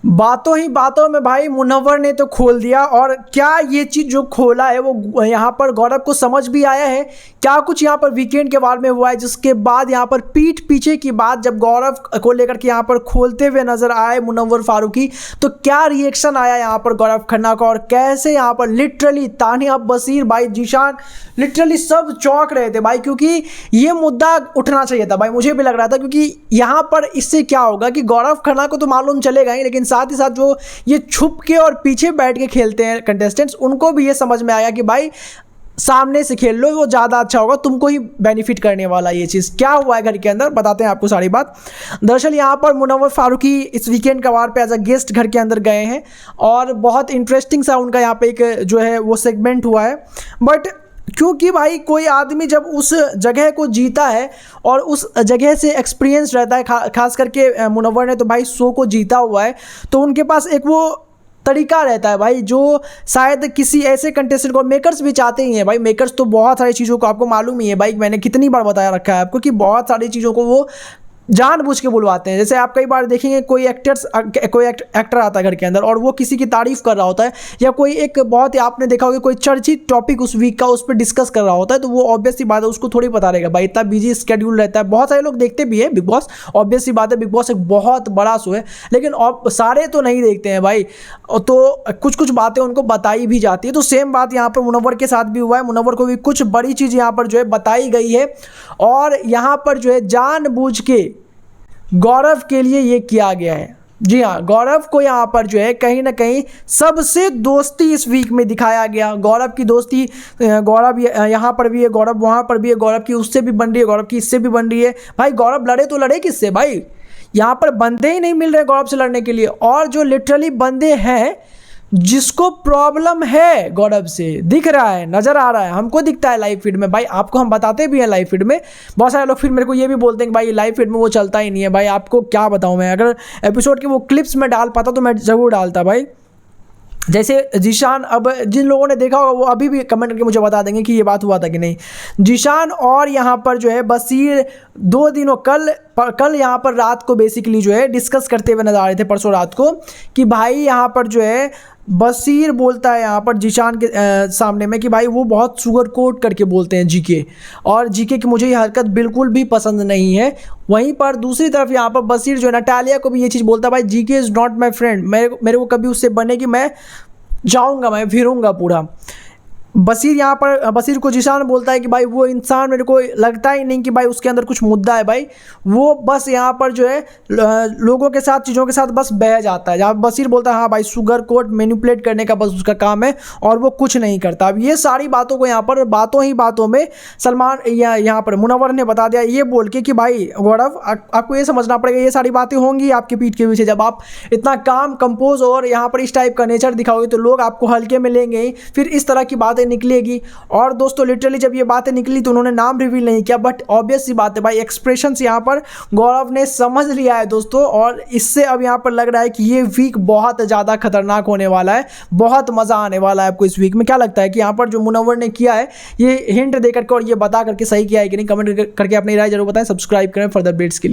बातों ही बातों में भाई मुनव्वर ने तो खोल दिया। और क्या ये चीज़ जो खोला है वो यहाँ पर गौरव को समझ भी आया है? क्या कुछ यहाँ पर वीकेंड के बारे में हुआ है जिसके बाद यहाँ पर पीठ पीछे की बात जब गौरव को लेकर के यहाँ पर खोलते हुए नजर आए मुनव्वर फारूकी, तो क्या रिएक्शन आया यहाँ पर गौरव खन्ना का, और कैसे यहाँ पर लिटरली तानिया बशीर भाई जीशान लिटरली सब चौंक रहे थे भाई, क्योंकि ये मुद्दा उठना चाहिए था भाई, मुझे भी लग रहा था। क्योंकि यहाँ पर इससे क्या होगा कि गौरव खन्ना को तो मालूम चलेगा ही, लेकिन साथ ही साथ जो ये छुप के और पीछे बैठ के खेलते हैं कंटेस्टेंट्स, उनको भी ये समझ में आया कि भाई सामने से खेल लो, वो ज़्यादा अच्छा होगा, तुमको ही बेनिफिट करने वाला ये चीज़। क्या हुआ है घर के अंदर बताते हैं आपको सारी बात। दरअसल यहाँ पर मुनव्वर फारूकी इस वीकेंड का वार पे एज अ गेस्ट घर के अंदर गए हैं और बहुत इंटरेस्टिंग सा उनका यहाँ पे एक जो है वो सेगमेंट हुआ है। बट क्योंकि भाई कोई आदमी जब उस जगह को जीता है और उस जगह से एक्सपीरियंस रहता है, खास करके मुनव्वर ने तो भाई शो को जीता हुआ है, तो उनके पास एक वो तरीका रहता है भाई जो शायद किसी ऐसे कंटेस्टेंट को, मेकर्स भी चाहते ही हैं भाई, मेकर्स तो बहुत सारी चीज़ों को आपको मालूम ही है भाई, मैंने कितनी बार बताया रखा है आपको कि बहुत सारी चीज़ों को वो जानबूझ के बुलवाते हैं। जैसे आप कई बार देखेंगे कोई एक्टर आता है घर के अंदर और वो किसी की तारीफ कर रहा होता है, या कोई एक बहुत ही आपने देखा होगा कोई चर्चित टॉपिक उस वीक का उस पर डिस्कस कर रहा होता है, तो वो ऑब्वियस सी बात है उसको थोड़ी पता रहेगा भाई, इतना बिजी स्केड्यूल रहता है। बहुत सारे लोग देखते भी है बिग बॉस, ऑब्वियस सी बात है, बिग बॉस एक बहुत बड़ा शो है, लेकिन सारे तो नहीं देखते हैं भाई, तो कुछ कुछ बातें उनको बताई भी जाती है। तो सेम बात यहाँ पर मुनव्वर के साथ भी हुआ है, मुनव्वर को भी कुछ बड़ी चीज़ यहाँ पर जो है बताई गई है, और यहाँ पर जो है जानबूझ के गौरव के लिए ये किया गया है। जी हाँ, गौरव को यहाँ पर जो है कहीं ना कहीं सबसे दोस्ती इस वीक में दिखाया गया। गौरव की दोस्ती, गौरव यहाँ पर भी है, गौरव वहाँ पर भी है, गौरव की उससे भी बन रही है, गौरव की इससे भी बन रही है। भाई गौरव लड़े तो लड़े किससे भाई, यहाँ पर बंदे ही नहीं मिल रहे गौरव से लड़ने के लिए। और जो लिटरली बंदे हैं जिसको प्रॉब्लम है गौरव से, दिख रहा है, नज़र आ रहा है, हमको दिखता है लाइव फीड में भाई, आपको हम बताते भी हैं लाइव फीड में। बहुत सारे लोग फिर मेरे को ये भी बोलते हैं कि भाई लाइव फीड में वो चलता ही नहीं है। भाई आपको क्या बताऊं मैं, अगर एपिसोड के वो क्लिप्स में डाल पाता तो मैं ज़रूर डालता भाई। जैसे जीशान, अब जिन लोगों ने देखा होगा वो अभी भी कमेंट करके मुझे बता देंगे कि ये बात हुआ था कि नहीं। जीशान और यहाँ पर जो है बशीर 2 दिनों कल यहाँ पर रात को बेसिकली जो है डिस्कस करते हुए नजर आ रहे थे, परसों रात को, कि भाई यहाँ पर जो है बशीर बोलता है यहाँ पर जीशान के सामने में कि भाई वो बहुत शुगर कोट करके बोलते हैं जीके, और जीके की मुझे ये हरकत बिल्कुल भी पसंद नहीं है। वहीं पर दूसरी तरफ यहाँ पर बशीर जो है नटालिया को भी ये चीज़ बोलता है, भाई GK is not my friend, मेरे को कभी उससे बनेगी मैं जाऊँगा, मैं फिरूँगा पूरा। बशीर यहाँ पर बशीर को जीशान बोलता है कि भाई वो इंसान मेरे को लगता ही नहीं कि भाई उसके अंदर कुछ मुद्दा है भाई, वो बस यहाँ पर जो है लोगों के साथ, चीज़ों के साथ बस बह जाता है। जहाँ बशीर बोलता है हाँ भाई शुगर कोट मैनिपुलेट करने का बस उसका काम है और वो कुछ नहीं करता। अब ये सारी बातों को यहाँ पर बातों ही बातों में सलमान यहाँ पर मुनव्वर ने बता दिया ये बोल के कि भाई गौरव आपको ये समझना पड़ेगा, ये सारी बातें होंगी आपके पीठ के पीछे, जब आप इतना काम कंपोज और यहाँ पर इस टाइप का नेचर दिखाओगे तो लोग आपको हल्के में लेंगे ही, फिर इस तरह की बातें निकलेगी। और दोस्तों लिटरली जब ये बातें निकली तो उन्होंने नाम रिवील नहीं किया, बट ऑब्वियस सी बात है भाई एक्सप्रेशंस यहाँ पर गौरव ने समझ लिया है दोस्तों, और इससे अब यहाँ पर लग रहा है कि ये वीक बहुत ज़्यादा खतरनाक होने वाला है, बहुत मज़ा आने वाला है आपको इस वीक में। क्या लगता है कि यहाँ पर जो मुनव्वर ने किया है ये हिंट दे करके और ये बता करके सही किया है कि नहीं, कमेंट करके अपनी राय जरूर बताएं, सब्सक्राइब करें फर्दर अपडेट्स के लिए।